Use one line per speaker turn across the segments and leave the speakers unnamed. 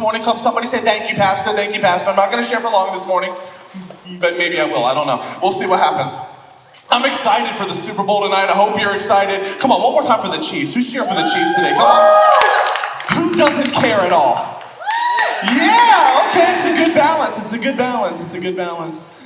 morning? Come, somebody say, thank you, Pastor, thank you, Pastor. I'm not going to share for long this morning, but maybe I will. I don't know. We'll see what happens. I'm excited for the Super Bowl tonight. I hope you're excited. Come on, one more time for the Chiefs. Who's cheering for the Chiefs today? Come on. Who doesn't care at all? Yeah, okay, it's a good balance. It's a good balance. It's a good balance.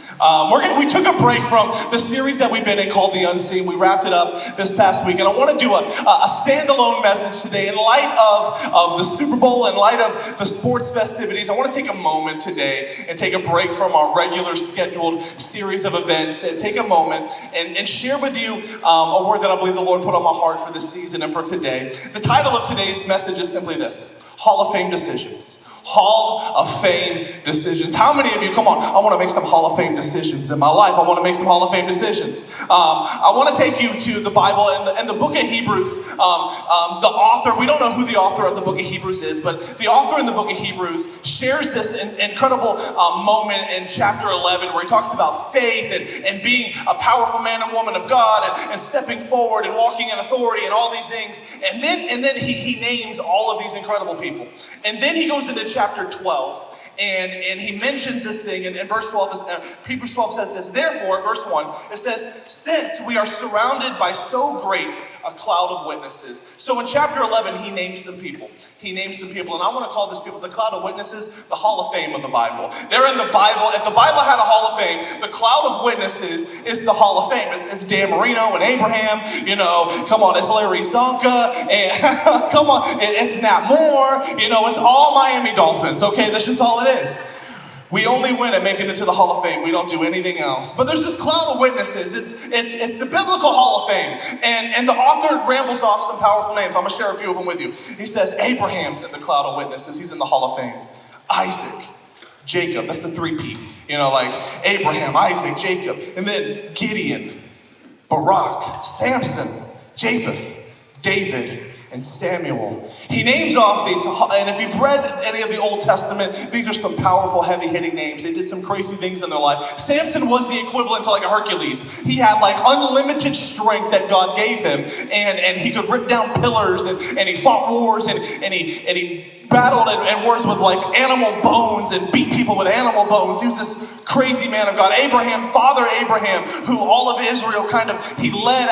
We took a break from the series that we've been in called The Unseen. We wrapped it up this past week, and I want to do a standalone message today in light of the Super Bowl, in light of the sports festivities. I want to take a moment today and take a break from our regular scheduled series of events and take a moment and share with you a word that I believe the Lord put on my heart for this season and for today. The title of today's message is simply this: Hall of Fame Decisions. Hall of Fame decisions. How many of you, come on, I want to make some Hall of Fame decisions in my life. I want to make some Hall of Fame decisions. I want to take you to the Bible and the book of Hebrews. The author, we don't know who the author of the book of Hebrews is, but the author in the book of Hebrews shares this incredible moment in chapter 11 where he talks about faith and being a powerful man and woman of God and stepping forward and walking in authority and all these things. And then he names all of these incredible people. And then he goes into chapter 12, and he mentions this thing, and verse 12, Hebrews 12 says this: therefore, verse 1, it says, since we are surrounded by so great a cloud of witnesses. So in chapter 11, he names some people. He names some people, and I want to call these people, the cloud of witnesses, the Hall of Fame of the Bible. They're in the Bible. If the Bible had a Hall of Fame, the cloud of witnesses is the Hall of Fame. It's Dan Marino and Abraham, come on, it's Larry Zonka, and come on, it's Nat Moore, it's all Miami Dolphins, okay? That's just all it is. We only win at making it to the Hall of Fame. We don't do anything else. But there's this cloud of witnesses. It's the biblical Hall of Fame. And the author rambles off some powerful names. I'm going to share a few of them with you. He says Abraham's in the cloud of witnesses. He's in the Hall of Fame. Isaac, Jacob, that's the three-peat. Like Abraham, Isaac, Jacob. And then Gideon, Barak, Samson, Japheth, David, and Samuel. He names off these, and if you've read any of the Old Testament, these are some powerful, heavy-hitting names. They did some crazy things in their life. Samson was the equivalent to like a Hercules. He had like unlimited strength that God gave him, and he could rip down pillars, and he fought wars, and he battled in wars with like animal bones and beat people with animal bones. He was this crazy man of God. Abraham, Father Abraham, who all of Israel he led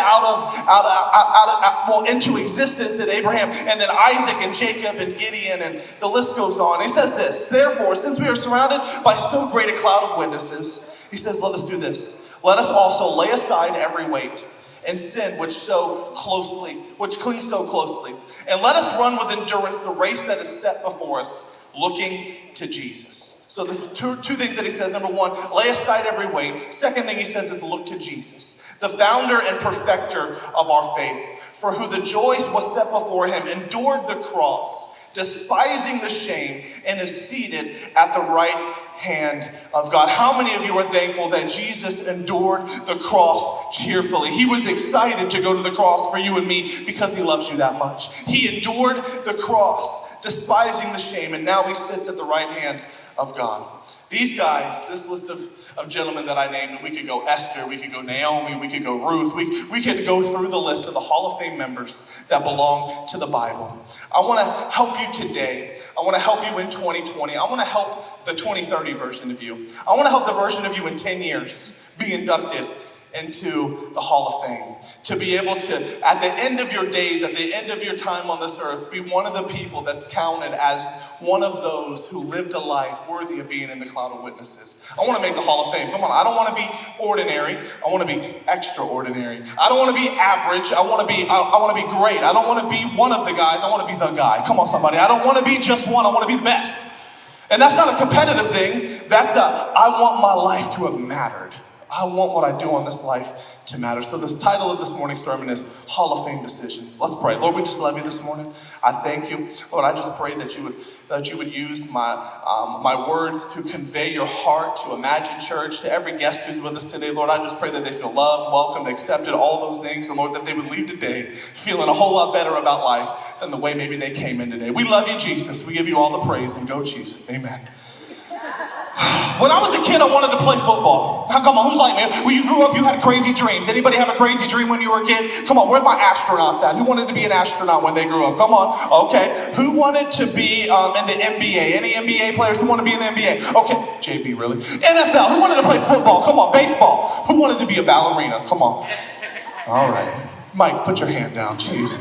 into existence in Abraham, and then Isaac and Jacob and Gideon, and the list goes on. He says this: therefore, since we are surrounded by so great a cloud of witnesses, he says, let us do this. Let us also lay aside every weight and sin which clings so closely. And let us run with endurance the race that is set before us, looking to Jesus. So there's two things that he says. Number one, lay aside every weight. Second thing he says is look to Jesus, the founder and perfecter of our faith, for who the joys was set before him endured the cross, despising the shame, and is seated at the right hand of God. How many of you are thankful that Jesus endured the cross cheerfully? He was excited to go to the cross for you and me because he loves you that much. He endured the cross, despising the shame, and now he sits at the right hand of God. These guys, this list of gentlemen that I named, we could go Esther, we could go Naomi, we could go Ruth, we could go through the list of the Hall of Fame members that belong to the Bible. I want to help you today. I want to help you in 2020. I want to help the 2030 version of you. I want to help the version of you in 10 years be inducted into the Hall of Fame. To be able to, at the end of your days, at the end of your time on this earth, be one of the people that's counted as one of those who lived a life worthy of being in the cloud of witnesses. I want to make the Hall of Fame. Come on, I don't want to be ordinary. I want to be extraordinary. I don't want to be average. I want to be great. I don't want to be one of the guys. I want to be the guy. Come on, somebody. I don't want to be just one. I want to be the best. And that's not a competitive thing. I want my life to have mattered. I want what I do on this life to matter. So the title of this morning's sermon is Hall of Fame Decisions. Let's pray. Lord, we just love you this morning. I thank you. Lord, I just pray that you would use my words to convey your heart to Imagine Church, to every guest who's with us today. Lord, I just pray that they feel loved, welcomed, accepted, all those things. And Lord, that they would leave today feeling a whole lot better about life than the way maybe they came in today. We love you, Jesus. We give you all the praise, and go Chiefs. Amen. When I was a kid, I wanted to play football. Come on, who's like me? When you grew up, you had crazy dreams. Anybody have a crazy dream when you were a kid? Come on, where are my astronauts at? Who wanted to be an astronaut when they grew up? Come on, okay. Who wanted to be in the NBA? Any NBA players who want to be in the NBA? Okay, JB, really? NFL, who wanted to play football? Come on, baseball. Who wanted to be a ballerina? Come on. All right. Mike, put your hand down, jeez.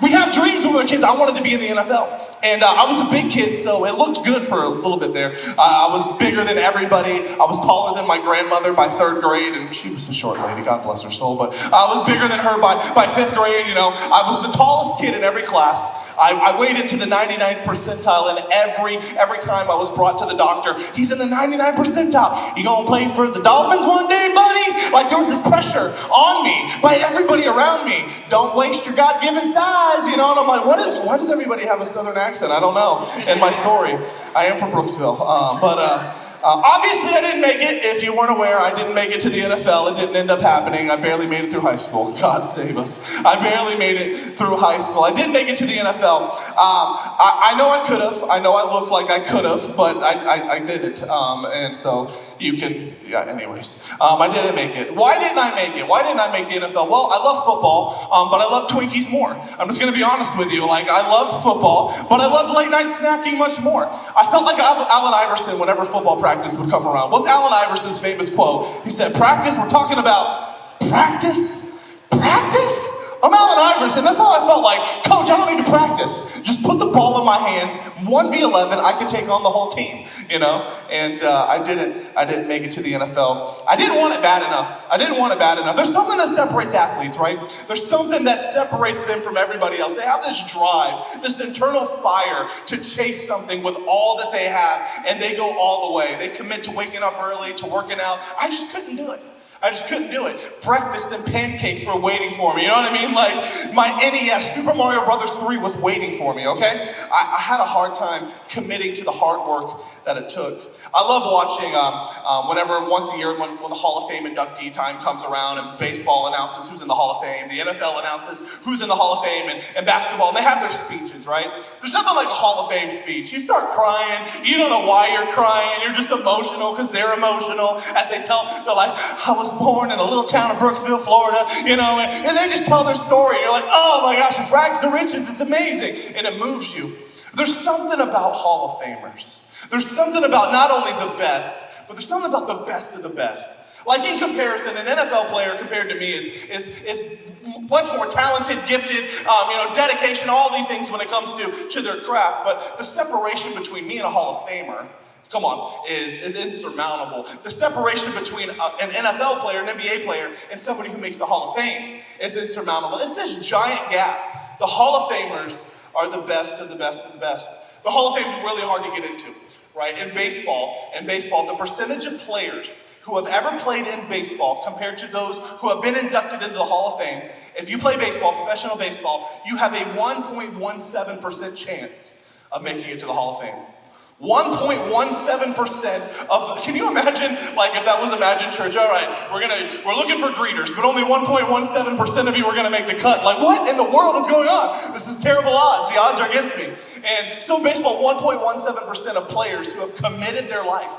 We have dreams when we were kids. I wanted to be in the NFL. And I was a big kid, so it looked good for a little bit there. I was bigger than everybody. I was taller than my grandmother by 3rd grade, and she was a short lady, God bless her soul. But I was bigger than her by 5th grade, you know. I was the tallest kid in every class. I weighed into the 99th percentile, and every time I was brought to the doctor, he's in the 99th percentile. You gonna play for the Dolphins one day, buddy? Like, there was this pressure on me by everybody around me. Don't waste your God-given size, you know? And I'm like, why does everybody have a southern accent? I don't know. In my story, I am from Brooksville, obviously, I didn't make it. If you weren't aware, I didn't make it to the NFL. It didn't end up happening. I barely made it through high school. God save us. I barely made it through high school. I didn't make it to the NFL. I know I could have. I know I looked like I could have, but I didn't. And so you can, yeah, anyways. I didn't make it. Why didn't I make it? Why didn't I make the NFL? Well, I love football, but I love Twinkies more. I'm just going to be honest with you. Like, I love football, but I love late night snacking much more. I felt like Allen Iverson whenever football practice would come around. What's Allen Iverson's famous quote? He said, practice? We're talking about practice? Practice? I'm Allen Iverson. That's how I felt like, Coach, I don't need to practice. Just put the ball in my hands. 1v11, I could take on the whole team, you know? And I didn't make it to the NFL. I didn't want it bad enough. There's something that separates athletes, right? There's something that separates them from everybody else. They have this drive, this internal fire to chase something with all that they have, and they go all the way. They commit to waking up early, to working out. I just couldn't do it. I just couldn't do it. Breakfast and pancakes were waiting for me. You know what I mean? Like, my NES, Super Mario Brothers 3 was waiting for me, okay? I had a hard time committing to the hard work that it took. I love watching whenever once a year when the Hall of Fame inductee time comes around and baseball announces who's in the Hall of Fame, the NFL announces who's in the Hall of Fame, and basketball, and they have their speeches, right? There's nothing like a Hall of Fame speech. You start crying, you don't know why you're crying, you're just emotional because they're emotional as they're like, I was born in a little town of Brooksville, Florida, you know, and they just tell their story. You're like, oh my gosh, it's rags to riches, it's amazing, and it moves you. There's something about Hall of Famers. There's something about not only the best, but there's something about the best of the best. Like, in comparison, an NFL player compared to me is much more talented, gifted, dedication, all these things when it comes to their craft. But the separation between me and a Hall of Famer, come on, is insurmountable. The separation between an NFL player, an NBA player, and somebody who makes the Hall of Fame is insurmountable. It's this giant gap. The Hall of Famers are the best of the best of the best. The Hall of Fame is really hard to get into, right? In baseball, the percentage of players who have ever played in baseball compared to those who have been inducted into the Hall of Fame, if you play baseball, professional baseball, you have a 1.17% chance of making it to the Hall of Fame. 1.17% of, can you imagine, like, if that was Imagine Church? All right, we're looking for greeters, but only 1.17% of you are gonna make the cut. Like, what in the world is going on? This is terrible odds. The odds are against me. And so in baseball, 1.17% of players who have committed their life,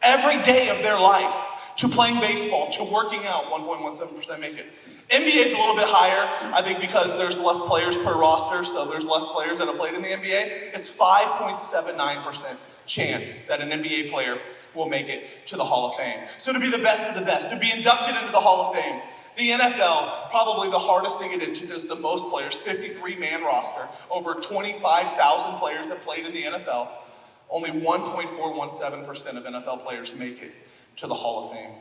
every day of their life, to playing baseball, to working out, 1.17% make it. NBA is a little bit higher, I think, because there's less players per roster, so there's less players that have played in the NBA. It's 5.79% chance that an NBA player will make it to the Hall of Fame. So to be the best of the best, to be inducted into the Hall of Fame, the NFL, probably the hardest to get into because the most players, 53-man roster, over 25,000 players that played in the NFL, only 1.417% of NFL players make it to the Hall of Fame.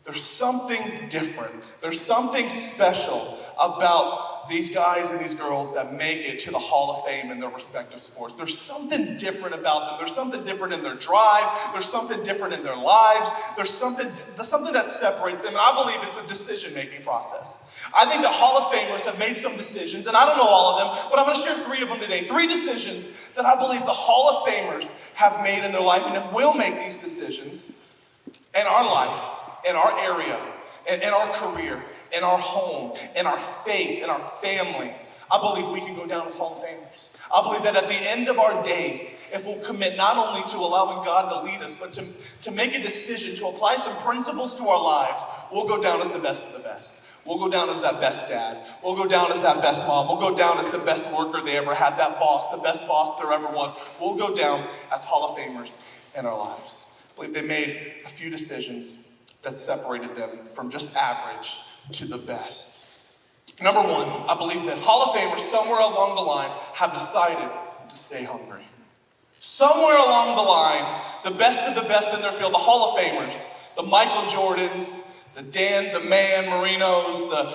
There's something different. There's something special about these guys and these girls that make it to the Hall of Fame in their respective sports. There's something different about them. There's something different in their drive. There's something different in their lives. There's something that separates them, and I believe it's a decision-making process. I think that Hall of Famers have made some decisions, and I don't know all of them, but I'm going to share 3 of them today. 3 decisions that I believe the Hall of Famers have made in their life, and if we'll make these decisions in our life, in our area, in our career, in our home, in our faith, in our family, I believe we can go down as Hall of Famers. I believe that at the end of our days, if we'll commit not only to allowing God to lead us, but to make a decision, to apply some principles to our lives, we'll go down as the best of the best. We'll go down as that best dad. We'll go down as that best mom. We'll go down as the best worker they ever had, that boss, the best boss there ever was. We'll go down as Hall of Famers in our lives. I believe they made a few decisions that separated them from just average to the best. Number one, I believe this. Hall of Famers, somewhere along the line, have decided to stay hungry. Somewhere along the line, the best of the best in their field, the Hall of Famers, the Michael Jordans, the Dan, the Man Marinos, the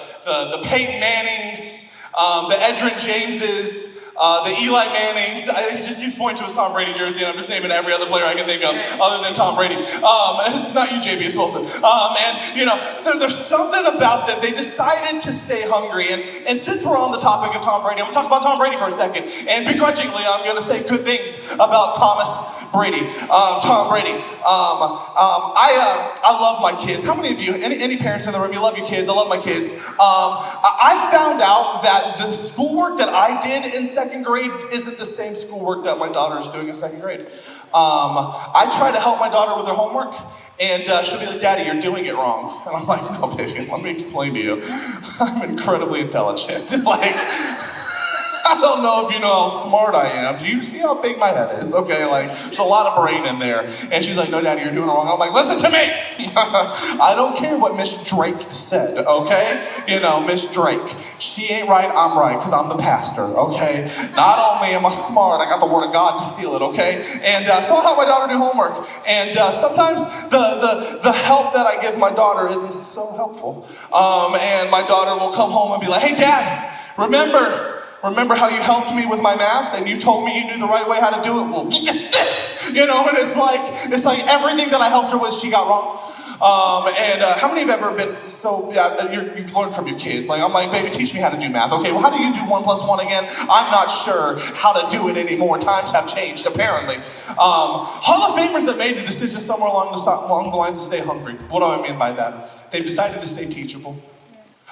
Peyton Mannings, the Edgerrin Jameses, the Eli Mannings. He just keeps pointing to his Tom Brady jersey, and I'm just naming every other player I can think of other than Tom Brady. It's not you, JB, it's Wilson. And, you know, there's something about that. They decided to stay hungry. And since we're on the topic of Tom Brady, I'm going to talk about Tom Brady for a second. And begrudgingly, I'm going to say good things about Tom Brady. I love my kids. How many of you, any parents in the room, you love your kids? I love my kids. I found out that the schoolwork that I did in second grade isn't the same schoolwork that my daughter is doing in second grade. I try to help my daughter with her homework, and she'll be like, Daddy, you're doing it wrong. And I'm like, no, baby, let me explain to you. I'm incredibly intelligent. I don't know if you know how smart I am. Do you see how big my head is? Okay, there's a lot of brain in there. And she's like, no, Daddy, you're doing it wrong. I'm like, listen to me. I don't care what Miss Drake said, okay? You know, Miss Drake. She ain't right, I'm right, because I'm the pastor, okay? Not only am I smart, I got the word of God to steal it, okay? And so I help my daughter do homework. And sometimes the help that I give my daughter isn't so helpful. And my daughter will come home and be like, hey, Dad, Remember how you helped me with my math and you told me you knew the right way how to do it? Well, get this! You know, and it's like everything that I helped her with, she got wrong. How many have ever been you've learned from your kids? I'm like, baby, teach me how to do math. Okay, well, how do you do 1 + 1 again? I'm not sure how to do it anymore. Times have changed, apparently. Hall of Famers that made the decision somewhere along the lines to stay hungry. What do I mean by that? They've decided to stay teachable.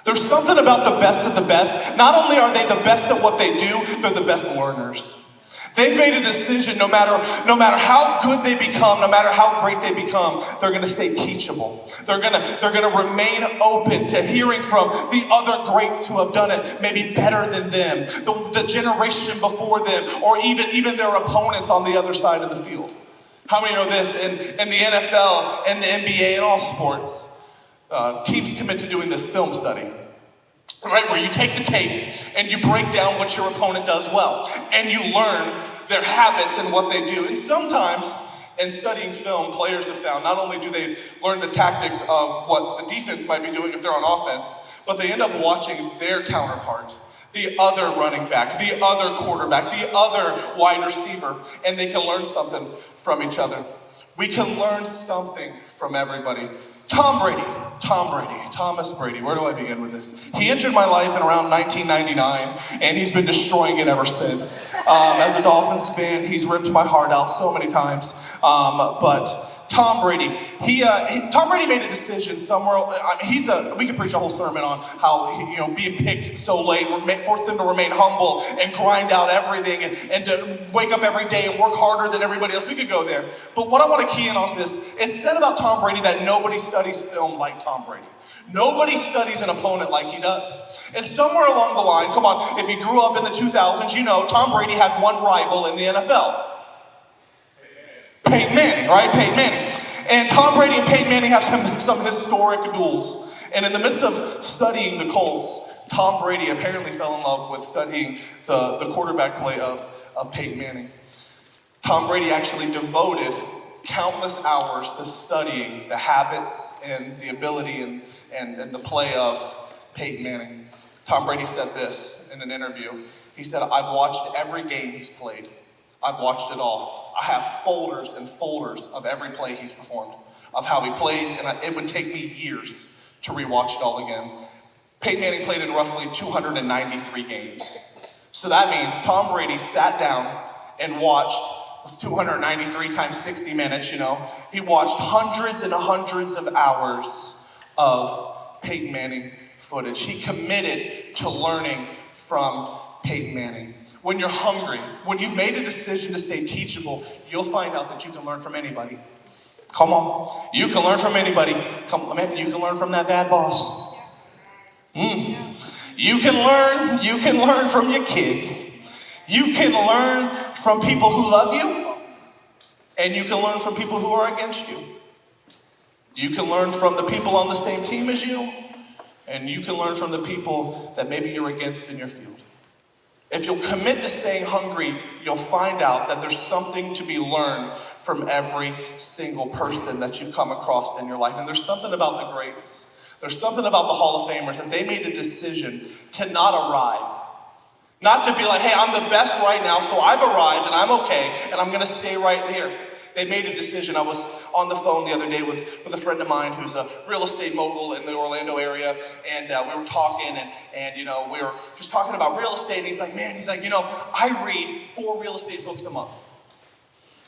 There's something about the best of the best. Not only are they the best at what they do, they're the best learners. They've made a decision no matter how good they become, no matter how great they become, they're going to stay teachable. They're going to remain open to hearing from the other greats who have done it maybe better than them, the generation before them, or even their opponents on the other side of the field. How many know this? In the NFL and the NBA and all sports, teams commit to doing this film study, right? Where you take the tape and you break down what your opponent does well, and you learn their habits and what they do. And sometimes, in studying film, players have found not only do they learn the tactics of what the defense might be doing if they're on offense, but they end up watching their counterpart, the other running back, the other quarterback, the other wide receiver, and they can learn something from each other. We can learn something from everybody. Thomas Brady. Where do I begin with this? He entered my life in around 1999, and he's been destroying it ever since. As a Dolphins fan, he's ripped my heart out so many times. But Tom Brady, Tom Brady made a decision somewhere. We could preach a whole sermon on how being picked so late forced him to remain humble and grind out everything and to wake up every day and work harder than everybody else. We could go there. But what I want to key in on is this. It's said about Tom Brady that nobody studies film like Tom Brady. Nobody studies an opponent like he does. And somewhere along the line, come on, if you grew up in the 2000s, you know Tom Brady had one rival in the NFL. Peyton Manning, right? Peyton Manning. And Tom Brady and Peyton Manning have some historic duels. And in the midst of studying the Colts, Tom Brady apparently fell in love with studying the quarterback play of Peyton Manning. Tom Brady actually devoted countless hours to studying the habits and the ability and the play of Peyton Manning. Tom Brady said this in an interview. He said, I've watched every game he's played. I've watched it all. I have folders and folders of every play he's performed, of how he plays, and it would take me years to rewatch it all again. Peyton Manning played in roughly 293 games. So that means Tom Brady sat down and watched 293 times 60 minutes, He watched hundreds and hundreds of hours of Peyton Manning footage. He committed to learning from Peyton Manning. When you're hungry, when you've made a decision to stay teachable, you'll find out that you can learn from anybody. Come on. You can learn from anybody. You can learn from that bad boss. You can learn from your kids. You can learn from people who love you, and you can learn from people who are against you. You can learn from the people on the same team as you, and you can learn from the people that maybe you're against in your field. If you'll commit to staying hungry, you'll find out that there's something to be learned from every single person that you've come across in your life. And there's something about the greats. There's something about the Hall of Famers that they made a decision to not arrive. Not to be like, hey, I'm the best right now, so I've arrived and I'm okay, and I'm gonna stay right here. They made a decision. I was on the phone the other day with a friend of mine who's a real estate mogul in the Orlando area, and we were talking, and you know, we were just talking about real estate, and he's like, you know, I read 4 real estate books a month.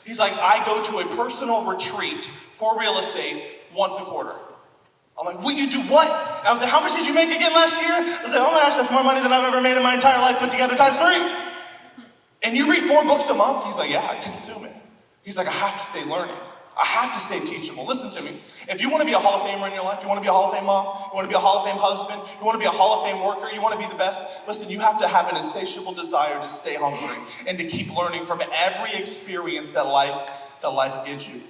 He's like, I go to a personal retreat for real estate once a quarter. I'm like, will you do what? And I was like, how much did you make again last year? I was like, oh my gosh, that's more money than I've ever made in my entire life put together times 3. And you read 4 books a month? He's like, yeah, I consume it. He's like, I have to stay learning. I have to stay teachable. Listen to me. If you want to be a Hall of Famer in your life, you want to be a Hall of Fame mom, you want to be a Hall of Fame husband, you want to be a Hall of Fame worker, you want to be the best, listen, you have to have an insatiable desire to stay hungry and to keep learning from every experience that life gives you,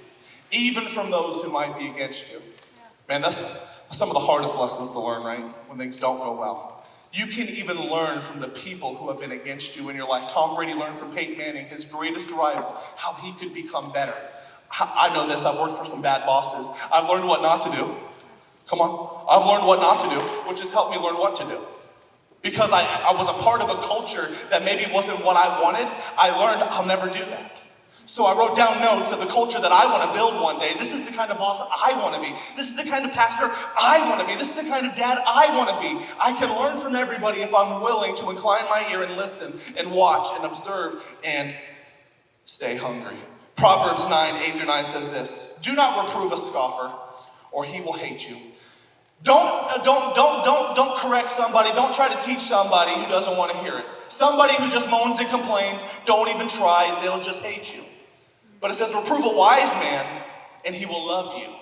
even from those who might be against you. Man, that's some of the hardest lessons to learn, right? When things don't go well. You can even learn from the people who have been against you in your life. Tom Brady learned from Peyton Manning, his greatest rival, how he could become better. I know this, I've worked for some bad bosses. I've learned what not to do. Come on. I've learned what not to do, which has helped me learn what to do. Because I was a part of a culture that maybe wasn't what I wanted, I learned I'll never do that. So I wrote down notes of the culture that I want to build one day. This is the kind of boss I want to be. This is the kind of pastor I want to be. This is the kind of dad I want to be. I can learn from everybody if I'm willing to incline my ear and listen and watch and observe and stay hungry. Proverbs 9:8-9 says this: do not reprove a scoffer, or he will hate you. Don't correct somebody. Don't try to teach somebody who doesn't want to hear it. Somebody who just moans and complains, don't even try. They'll just hate you. But it says, reprove a wise man, and he will love you.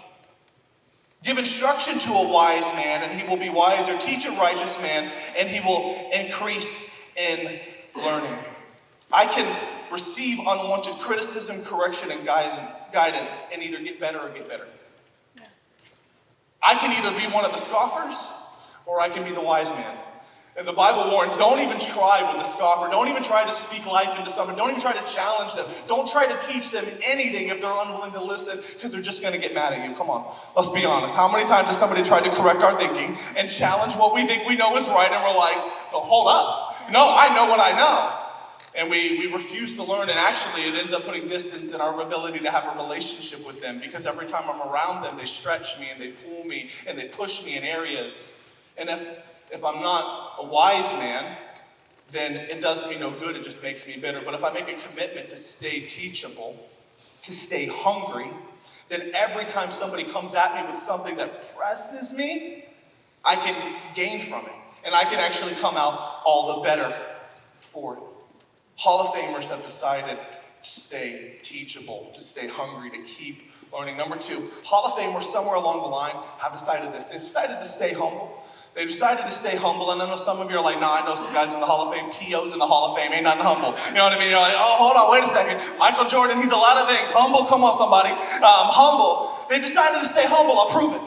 Give instruction to a wise man, and he will be wiser. Teach a righteous man, and he will increase in learning. I can receive unwanted criticism, correction, and guidance, and either get better or get better. I can either be one of the scoffers, or I can be the wise man. And the Bible warns, don't even try with the scoffer. Don't even try to speak life into someone. Don't even try to challenge them. Don't try to teach them anything if they're unwilling to listen, because they're just going to get mad at you. Come on, let's be honest. How many times has somebody tried to correct our thinking and challenge what we think we know is right, and we're like, oh, hold up. No, I know what I know. And we refuse to learn, and actually it ends up putting distance in our ability to have a relationship with them, because every time I'm around them, they stretch me and they pull me and they push me in areas. And if I'm not a wise man, then it does me no good, it just makes me bitter. But if I make a commitment to stay teachable, to stay hungry, then every time somebody comes at me with something that presses me, I can gain from it. And I can actually come out all the better for it. Hall of Famers have decided to stay teachable, to stay hungry, to keep learning. Number 2, Hall of Famers somewhere along the line have decided this. They've decided to stay humble. They've decided to stay humble, and I know some of you are like, nah, I know some guys in the Hall of Fame. T.O.'s in the Hall of Fame, ain't nothing humble. You know what I mean? You're like, oh, hold on, wait a second. Michael Jordan, he's a lot of things. Humble, come on, somebody. Humble. They decided to stay humble. I'll prove it.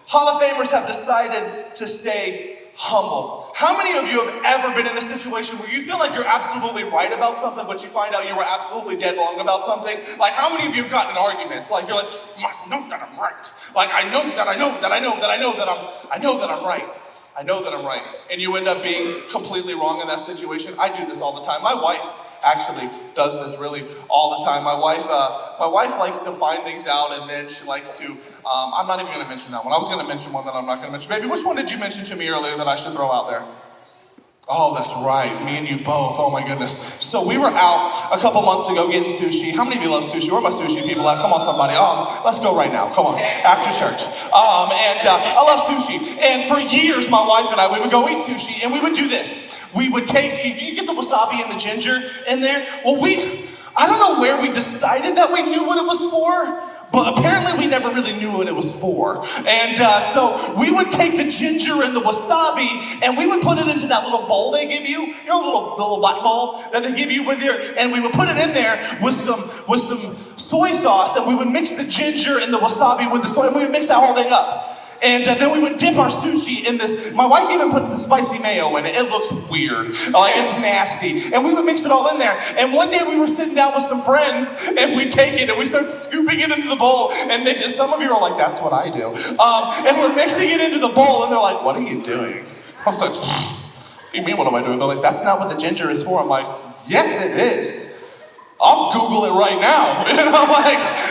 Hall of Famers have decided to stay humble. How many of you have ever been in a situation where you feel like you're absolutely right about something, but you find out you were absolutely dead wrong about something? Like, how many of you have gotten in arguments? Like, you're like, I know that I'm right. Like, I know that I'm right. I know that I'm right. And you end up being completely wrong in that situation. I do this all the time. My wife actually does this really all the time. My wife likes to find things out, and then she likes to, I'm not even going to mention that one. I was going to mention one that I'm not going to mention. Baby, which one did you mention to me earlier that I should throw out there? Oh, that's right. Me and you both. Oh my goodness. So we were out a couple months ago getting sushi. How many of you love sushi? Where are my sushi people at? Come on, somebody. Let's go right now. Come on. After church. I love sushi. And for years, my wife and I, we would go eat sushi, and we would do this. we would take, you get the wasabi and the ginger in there. Well, I don't know where we decided that we knew what it was for, but apparently we never really knew what it was for. And so we would take the ginger and the wasabi and we would put it into that little bowl they give you, the little black bowl that they give you with your, and we would put it in there with some soy sauce, and we would mix the ginger and the wasabi with the soy, and we would mix that whole thing up. And then we would dip our sushi in this. My wife even puts the spicy mayo in it. It looks weird. Like, it's nasty. And we would mix it all in there. And one day we were sitting down with some friends, and we take it, and we start scooping it into the bowl. And some of you are like, that's what I do. And we're mixing it into the bowl, and they're like, what are you doing? I was like, what do you mean, what am I doing? They're like, that's not what the ginger is for. I'm like, yes, it is. I'll Google it right now.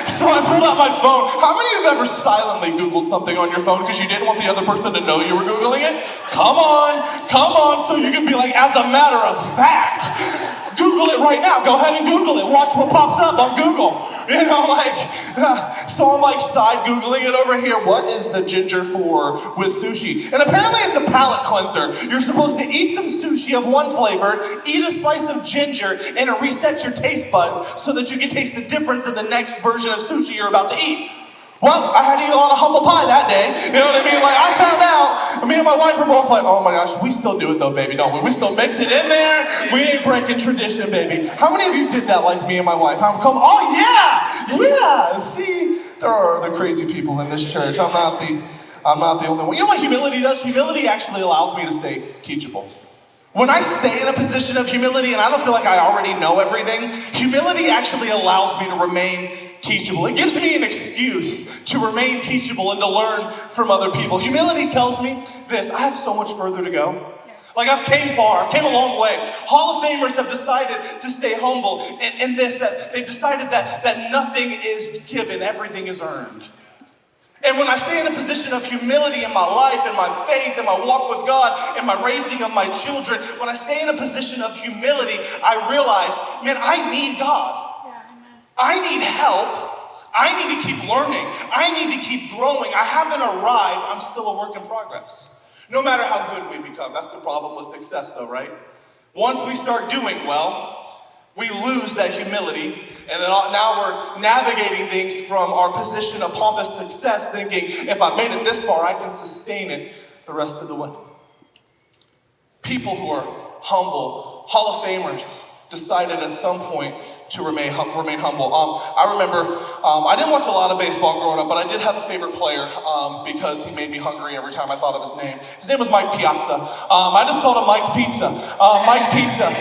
So I pulled out my phone. How many of you have ever silently Googled something on your phone because you didn't want the other person to know you were Googling it? Come on, so you can be like, as a matter of fact, Google it right now. Go ahead and Google it. Watch what pops up on Google. So I'm like side Googling it over here. What is the ginger for with sushi? And apparently it's a palate cleanser. You're supposed to eat some sushi of one flavor, eat a slice of ginger, and it resets your taste buds so that you can taste the difference in the next version of sushi you're about to eat. Well, I had to eat a lot of humble pie that day. You know what I mean? Like, I found out, me and my wife were both like, oh my gosh, we still do it though, baby, don't we? We still mix it in there. We ain't breaking tradition, baby. How many of you did that like me and my wife? Oh yeah, see? There are other crazy people in this church. I'm not the only one. You know what humility does? Humility actually allows me to stay teachable. When I stay in a position of humility and I don't feel like I already know everything, humility actually allows me to remain teachable. It gives me an excuse to remain teachable and to learn from other people. Humility tells me this: I have so much further to go. Like, I've came far, I've came a long way. Hall of Famers have decided to stay humble in this, that they've decided that nothing is given, everything is earned. And when I stay in a position of humility in my life, in my faith, in my walk with God, in my raising of my children, when I stay in a position of humility, I realize, man, I need God. I need help. I need to keep learning. I need to keep growing. I haven't arrived. I'm still a work in progress. No matter how good we become. That's the problem with success though, right? Once we start doing well, we lose that humility, and then now we're navigating things from our position of pompous success, thinking, if I made it this far, I can sustain it the rest of the way. People who are humble, Hall of Famers, decided at some point to remain humble. I remember, I didn't watch a lot of baseball growing up, but I did have a favorite player because he made me hungry every time I thought of his name. His name was Mike Piazza. I just called him Mike Pizza. Mike Pizza.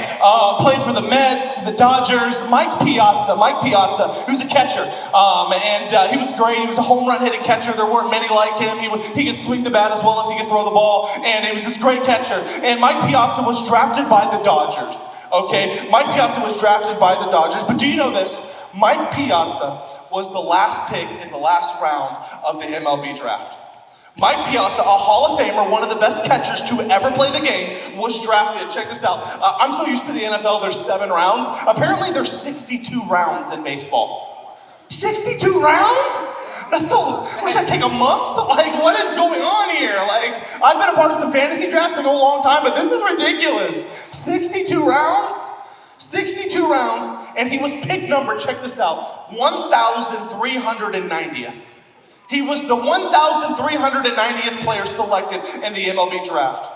Played for the Mets, the Dodgers. Mike Piazza. He was a catcher. And he was great. He was a home run hitting catcher. There weren't many like him. He could swing the bat as well as he could throw the ball. And he was this great catcher. And Mike Piazza was drafted by the Dodgers. Okay, Mike Piazza was drafted by the Dodgers, but do you know this? Mike Piazza was the last pick in the last round of the MLB draft. Mike Piazza, a Hall of Famer, one of the best catchers to ever play the game, was drafted. Check this out. I'm so used to the NFL, there's 7 rounds. Apparently there's 62 rounds in baseball. 62 rounds? That's so, what should I take a month? Like, what is going on here? Like, I've been a part of some fantasy drafts for a long time, but this is ridiculous. 62 rounds? 62 rounds, and he was pick number, check this out, 1,390th. He was the 1,390th player selected in the MLB draft.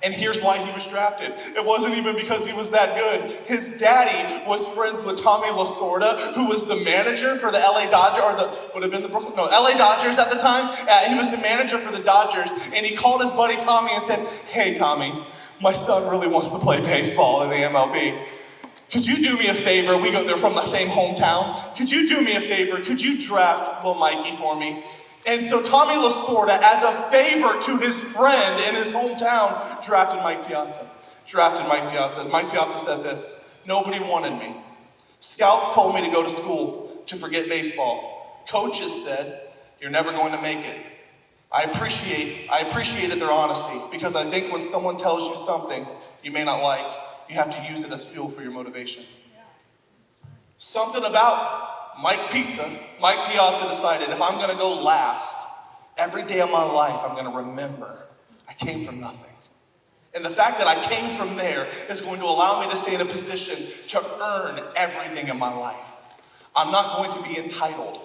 And here's why he was drafted. It wasn't even because he was that good. His daddy was friends with Tommy Lasorda, who was the manager for the LA Dodgers, LA Dodgers at the time. He was the manager for the Dodgers, and he called his buddy Tommy and said, hey Tommy, my son really wants to play baseball in the MLB. Could you do me a favor? They're from the same hometown. Could you do me a favor? Could you draft little Mikey for me? And so Tommy Lasorda, as a favor to his friend in his hometown, drafted Mike Piazza. Mike Piazza said this: nobody wanted me. Scouts told me to go to school to forget baseball. Coaches said, you're never going to make it. I appreciated their honesty, because I think when someone tells you something you may not like, you have to use it as fuel for your motivation. Something about Mike Piazza decided, if I'm gonna go last, every day of my life I'm gonna remember I came from nothing. And the fact that I came from there is going to allow me to stay in a position to earn everything in my life. I'm not going to be entitled.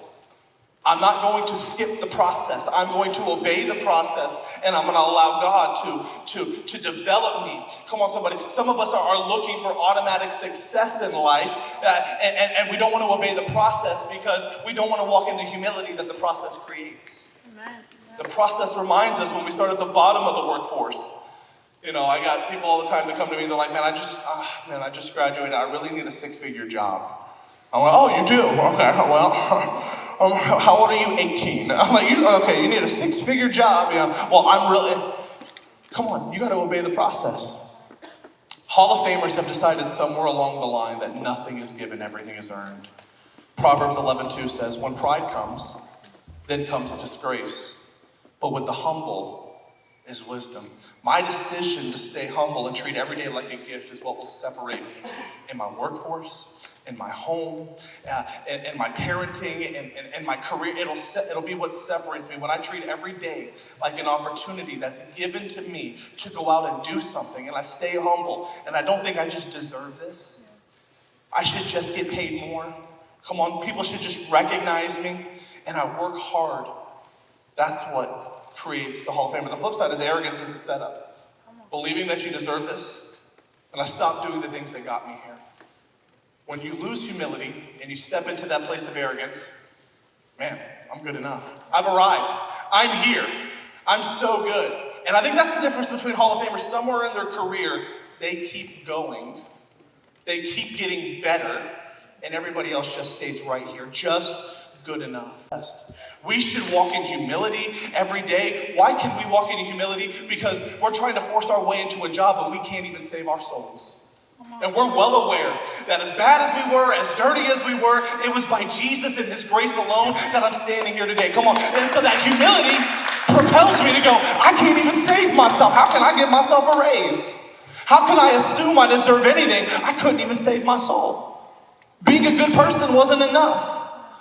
I'm not going to skip the process. I'm going to obey the process, and I'm going to allow God to develop me. Come on, somebody. Some of us are looking for automatic success in life, and we don't want to obey the process because we don't want to walk in the humility that the process creates. Amen. The process reminds us when we start at the bottom of the workforce. You know, I got people all the time that come to me, they're like, man, I just graduated. I really need a 6-figure job. I'm like, oh, you do? Okay, well, how old are you? 18. I'm like, you need a 6-figure job. Yeah. Well, come on, you got to obey the process. Hall of Famers have decided somewhere along the line that nothing is given, everything is earned. Proverbs 11:2 says, when pride comes, then comes disgrace. But with the humble is wisdom. My decision to stay humble and treat every day like a gift is what will separate me in my workforce, in my home, in my parenting, and my career. It'll be what separates me when I treat every day like an opportunity that's given to me to go out and do something, and I stay humble, and I don't think I just deserve this. I should just get paid more. Come on, people should just recognize me, and I work hard. That's what creates the Hall of Fame. But the flip side is arrogance is the setup. Believing that you deserve this, and I stopped doing the things that got me here. When you lose humility and you step into that place of arrogance, man, I'm good enough. I've arrived. I'm here. I'm so good. And I think that's the difference between Hall of Famers. Somewhere in their career, they keep going. They keep getting better, and everybody else just stays right here, just good enough. We should walk in humility every day. Why can we walk in humility? Because we're trying to force our way into a job, but we can't even save our souls. And we're well aware that as bad as we were, as dirty as we were, it was by Jesus and His grace alone that I'm standing here today. Come on. And so that humility propels me to go, I can't even save myself. How can I give myself a raise? How can I assume I deserve anything? I couldn't even save my soul. Being a good person wasn't enough.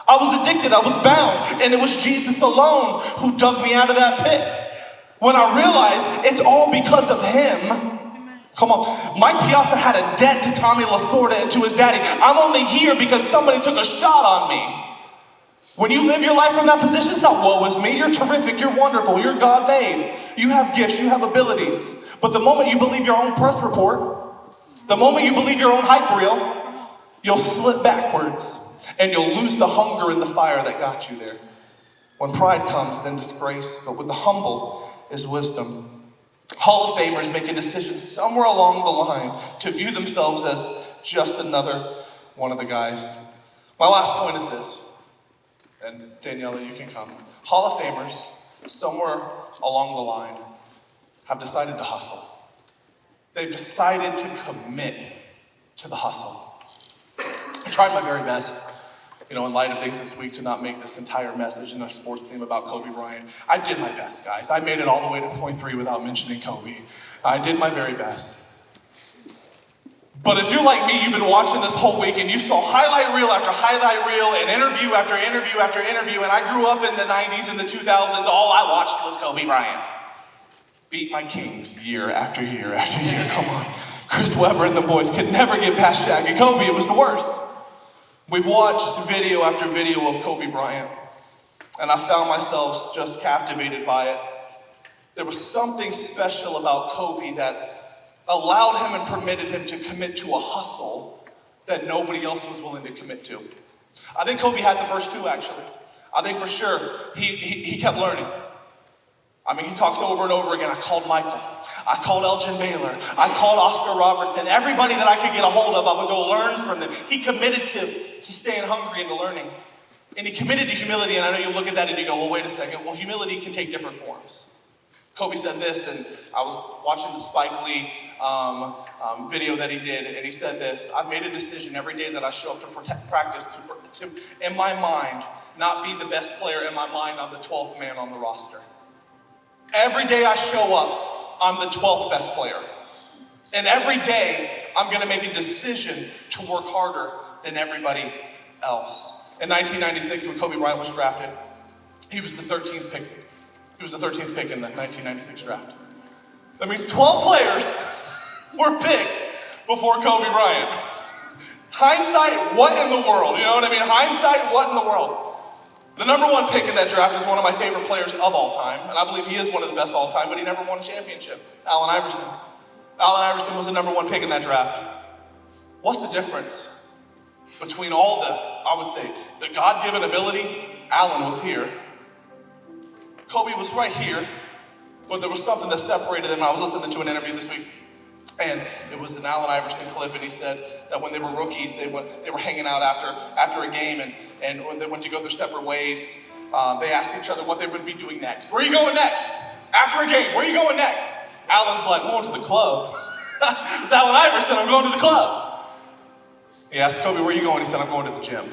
I was addicted, I was bound, and it was Jesus alone who dug me out of that pit. When I realized it's all because of Him. Come on, Mike Piazza had a debt to Tommy Lasorda and to his daddy. I'm only here because somebody took a shot on me. When you live your life from that position, it's not woe is me. You're terrific, you're wonderful, you're God-made. You have gifts, you have abilities. But the moment you believe your own press report, the moment you believe your own hype reel, you'll slip backwards. And you'll lose the hunger and the fire that got you there. When pride comes, then disgrace. But with the humble is wisdom. Hall of Famers make a decision somewhere along the line to view themselves as just another one of the guys. My last point is this, and Daniela, you can come. Hall of Famers, somewhere along the line, have decided to hustle. They've decided to commit to the hustle. I tried my very best, in light of things this week, to not make this entire message in a sports theme about Kobe Bryant. I did my best, guys. I made it all the way to point 3 without mentioning Kobe. I did my very best. But if you're like me, you've been watching this whole week and you saw highlight reel after highlight reel and interview after interview after interview, and I grew up in the 90s and the 2000s, all I watched was Kobe Bryant beat my Kings year after year after year. Come on. Chris Webber and the boys could never get past Shaq and Kobe. It was the worst. We've watched video after video of Kobe Bryant, and I found myself just captivated by it. There was something special about Kobe that allowed him and permitted him to commit to a hustle that nobody else was willing to commit to. I think Kobe had the first two, actually. I think for sure he kept learning. I mean, he talks over and over again. I called Michael. I called Elgin Baylor. I called Oscar Robertson. Everybody that I could get a hold of, I would go learn from them. He committed to staying hungry and to learning. And he committed to humility, and I know you look at that and you go, well, wait a second. Well, humility can take different forms. Kobe said this, and I was watching the Spike Lee video that he did, and he said this: I've made a decision every day that I show up to practice to, in my mind, not be the best player. In my mind, I'm the 12th man on the roster. Every day I show up, I'm the 12th best player. And every day, I'm going to make a decision to work harder than everybody else. In 1996, when Kobe Bryant was drafted, he was the 13th pick. He was the 13th pick in the 1996 draft. That means 12 players were picked before Kobe Bryant. Hindsight, what in the world? You know what I mean? Hindsight, what in the world? The number one pick in that draft is one of my favorite players of all time, and I believe he is one of the best of all time, but he never won a championship. Allen Iverson. Allen Iverson was the number one pick in that draft. What's the difference between all I would say, the God-given ability? Allen was here. Kobe was right here, but there was something that separated them. I was listening to an interview this week, and it was an Allen Iverson clip, and he said that when they were rookies, they were hanging out after a game, and when they went to go their separate ways, they asked each other what they would be doing next. Where are you going next? After a game, where are you going next? Allen's like, I'm going to the club. It's Allen Iverson, I'm going to the club. He asked Kobe, where are you going? He said, I'm going to the gym.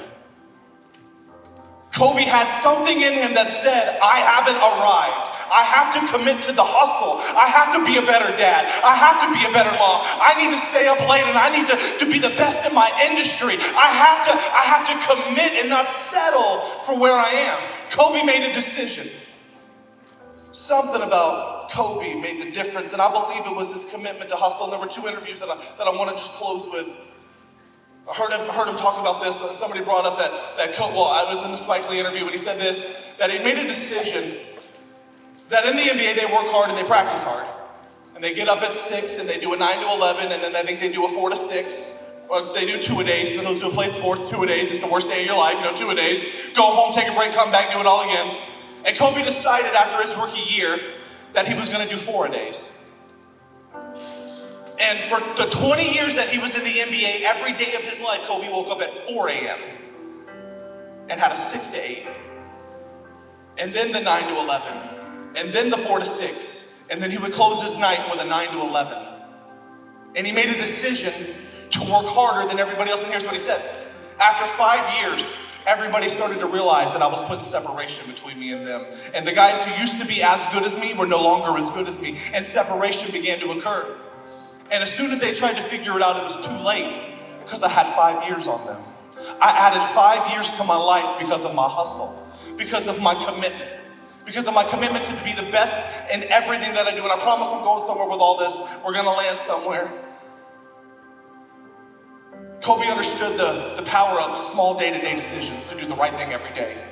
Kobe had something in him that said, I haven't arrived. I have to commit to the hustle. I have to be a better dad. I have to be a better mom. I need to stay up late and I need to be the best in my industry. I have to commit and not settle for where I am. Kobe made a decision. Something about Kobe made the difference, and I believe it was his commitment to hustle. And there were two interviews that I want to just close with. I heard him talk about this. Somebody brought up that Kobe, well, I was in the Spike Lee interview, and he said this, that he made a decision that in the NBA they work hard and they practice hard. And they get up at 6 and they do a 9 to 11, and then I think they do a 4 to 6. Or they do 2-a-days. For those who play sports, 2-a-days is the worst day of your life, 2-a-days. Go home, take a break, come back, do it all again. And Kobe decided after his rookie year that he was going to do 4-a-days. And for the 20 years that he was in the NBA, every day of his life, Kobe woke up at 4 a.m. and had a 6 to 8. And then the 9 to 11. And then the 4 to 6. And then he would close his night with a 9 to 11. And he made a decision to work harder than everybody else. And here's what he said. After 5 years, everybody started to realize that I was putting separation between me and them. And the guys who used to be as good as me were no longer as good as me. And separation began to occur. And as soon as they tried to figure it out, it was too late because I had 5 years on them. I added 5 years to my life because of my hustle, because of my commitment, because of my commitment to be the best in everything that I do. And I promise I'm going somewhere with all this. We're going to land somewhere. Kobe understood the power of small day-to-day decisions to do the right thing every day,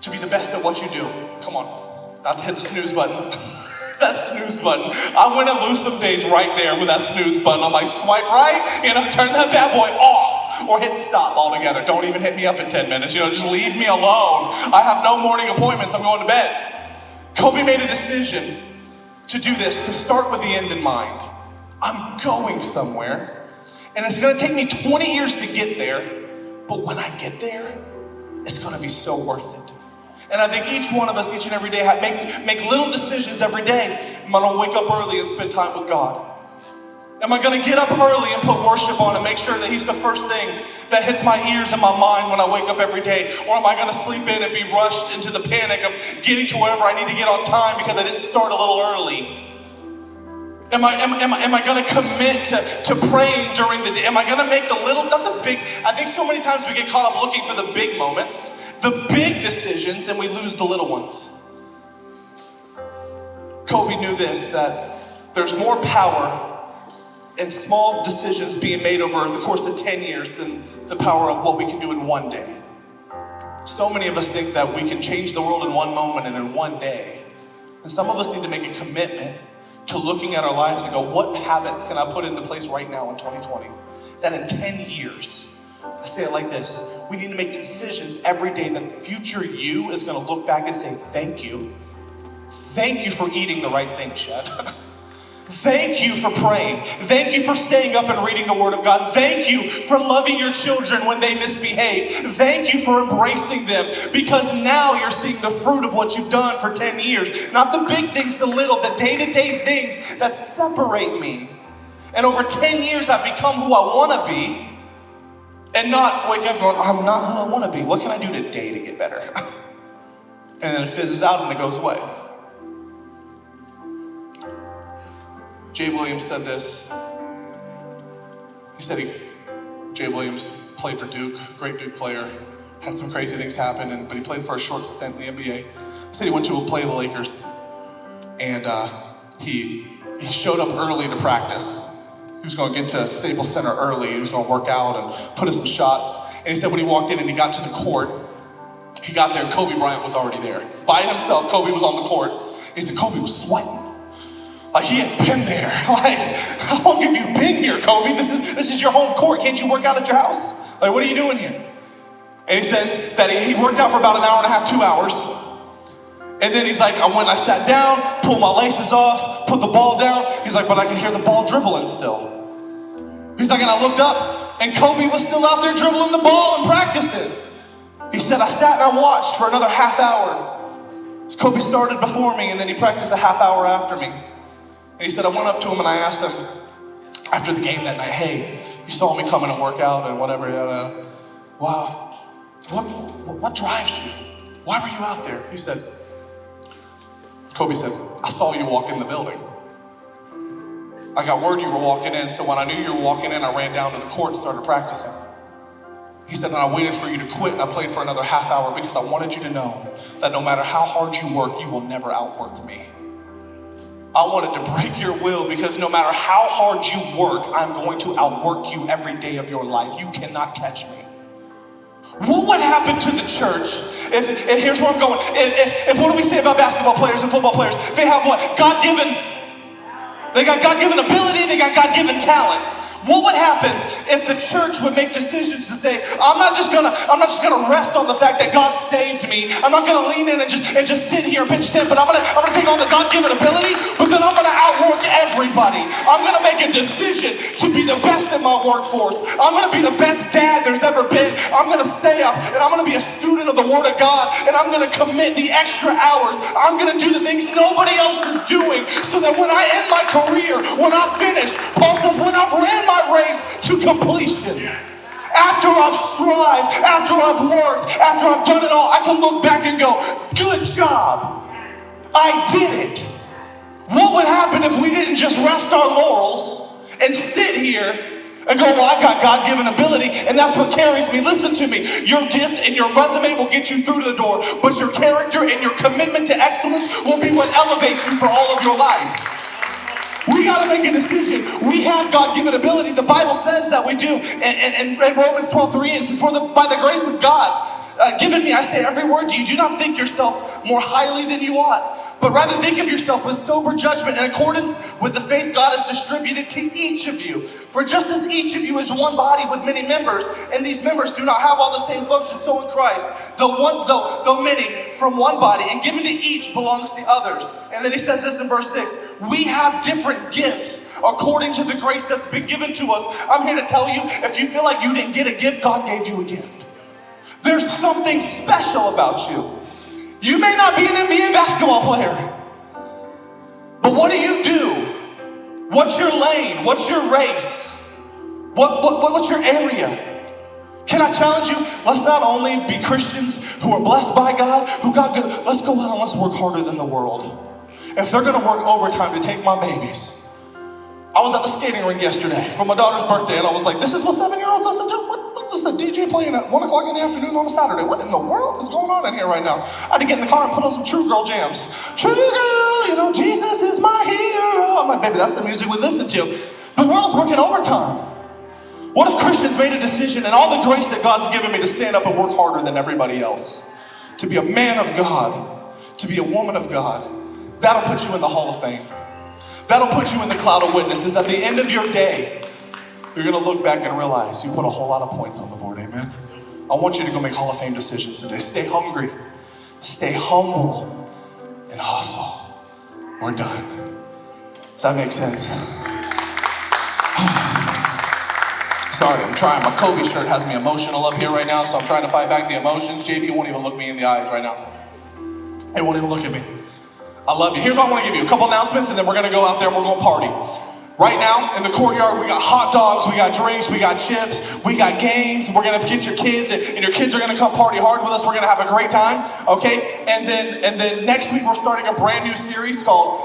to be the best at what you do. Come on, not to hit the snooze button. That snooze button. I win and lose some days right there with that snooze button. I'm like, swipe right, turn that bad boy off, or hit stop altogether. Don't even hit me up in 10 minutes. Just leave me alone. I have no morning appointments. I'm going to bed. Kobe made a decision to do this, to start with the end in mind. I'm going somewhere, and it's going to take me 20 years to get there, but when I get there, it's going to be so worth it. And I think each one of us, each and every day, make little decisions every day. Am I going to wake up early and spend time with God? Am I going to get up early and put worship on and make sure that He's the first thing that hits my ears and my mind when I wake up every day? Or am I going to sleep in and be rushed into the panic of getting to wherever I need to get on time because I didn't start a little early? Am I going to commit to praying during the day? Am I going to make the little, not the big, I think so many times we get caught up looking for the big moments, the big decisions, and we lose the little ones. Kobe knew this, that there's more power in small decisions being made over the course of 10 years than the power of what we can do in one day. So many of us think that we can change the world in one moment and in one day. And some of us need to make a commitment to looking at our lives and go, what habits can I put into place right now in 2020? That in 10 years, I say it like this, we need to make decisions every day that the future you is going to look back and say, thank you. Thank you for eating the right thing, Chad. Thank you for praying. Thank you for staying up and reading the Word of God. Thank you for loving your children when they misbehave. Thank you for embracing them, because now you're seeing the fruit of what you've done for 10 years. Not the big things, the little, the day-to-day things that separate me. And over 10 years, I've become who I want to be. And not wake up going, I'm not who I want to be. What can I do today to get better? And then it fizzes out and it goes away. Jay Williams said this. He said Jay Williams played for Duke, great Duke player, had some crazy things happen, but he played for a short stint in the NBA. He said he went to play the Lakers, and he showed up early to practice. He was going to get to Staples Center early. He was going to work out and put in some shots. And he said when he walked in and he got to the court, he got there and Kobe Bryant was already there. By himself, Kobe was on the court. He said Kobe was sweating. Like he had been there. Like, how long have you been here, Kobe? This is your home court. Can't you work out at your house? Like, what are you doing here? And he says that he worked out for about an hour and a half, 2 hours. And then he's like, I sat down, pulled my laces off, put the ball down. He's like, but I can hear the ball dribbling still. He's like, and I looked up, and Kobe was still out there dribbling the ball and practicing. He said, I sat and I watched for another half hour. Kobe started before me, and then he practiced a half hour after me. And he said, I went up to him and I asked him after the game that night, hey, you saw me coming and work out and whatever, wow, what drives you? Why were you out there? He said, Kobe said, I saw you walk in the building. I got word you were walking in, so when I knew you were walking in, I ran down to the court and started practicing. He said, and I waited for you to quit, and I played for another half hour because I wanted you to know that no matter how hard you work, you will never outwork me. I wanted to break your will because no matter how hard you work, I'm going to outwork you every day of your life. You cannot catch me. What would happen to the church if here's where I'm going, if what do we say about basketball players and football players? They have what? They got God-given ability, they got God-given talent. What would happen if the church would make decisions to say, I'm not just gonna rest on the fact that God saved me. I'm not gonna lean in and just sit here and pitch tent, but I'm gonna take all the God-given ability, but then I'm gonna outwork everybody. I'm gonna make a decision to be the best in my workforce. I'm gonna be the best dad there's ever been. I'm gonna stay up and I'm gonna be a student of the Word of God, and I'm gonna commit the extra hours. I'm gonna do the things nobody else is doing, so that when I end my career, when I finish, Paul says, when I've ran my race to completion, after I've strived, after I've worked, after I've done it all, I can look back and go, good job, I did it. What would happen if we didn't just rest our laurels and sit here and go, well, I've got God-given ability, and that's what carries me. Listen to me. Your gift and your resume will get you through the door, but your character and your commitment to excellence will be what elevates you for all of your life. We got to make a decision. We have God-given ability. The Bible says that we do. And Romans 12:3, it says, by the grace of God given me, I say every word to you. Do not think yourself more highly than you ought, but rather think of yourself with sober judgment in accordance with the faith God has distributed to each of you. For just as each of you is one body with many members, and these members do not have all the same function, so in Christ, though many from one body, and given to each belongs to others. And then he says this in verse 6, we have different gifts according to the grace that's been given to us. I'm here to tell you, if you feel like you didn't get a gift, God gave you a gift. There's something special about you. You may not be an NBA basketball player, but what do? What's your lane? What's your race? What's your area? Can I challenge you? Let's not only be Christians who are blessed by God, let's go out and let's work harder than the world. If they're gonna work overtime to take my babies. I was at the skating rink yesterday for my daughter's birthday, and I was like, this is what 7-year-olds listen to? What is the DJ playing at 1 o'clock in the afternoon on a Saturday? What in the world is going on in here right now? I had to get in the car and put on some True Girl jams. True Girl, Jesus is my hero. I'm like, baby, that's the music we listen to. The world's working overtime. What if Christians made a decision and all the grace that God's given me to stand up and work harder than everybody else? To be a man of God, to be a woman of God. That'll put you in the Hall of Fame. That'll put you in the cloud of witnesses. At the end of your day, you're gonna look back and realize you put a whole lot of points on the board, amen? I want you to go make Hall of Fame decisions today. Stay hungry, stay humble, and hustle. We're done. Does that make sense? Sorry, I'm trying. My Kobe shirt has me emotional up here right now, so I'm trying to fight back the emotions. JD won't even look me in the eyes right now. He won't even look at me. I love you. Here's what I want to give you. A couple announcements, and then we're going to go out there and we're going to party. Right now, in the courtyard, we got hot dogs, we got drinks, we got chips, we got games. We're going to get your kids, and your kids are going to come party hard with us. We're going to have a great time, okay? And then next week, we're starting a brand new series called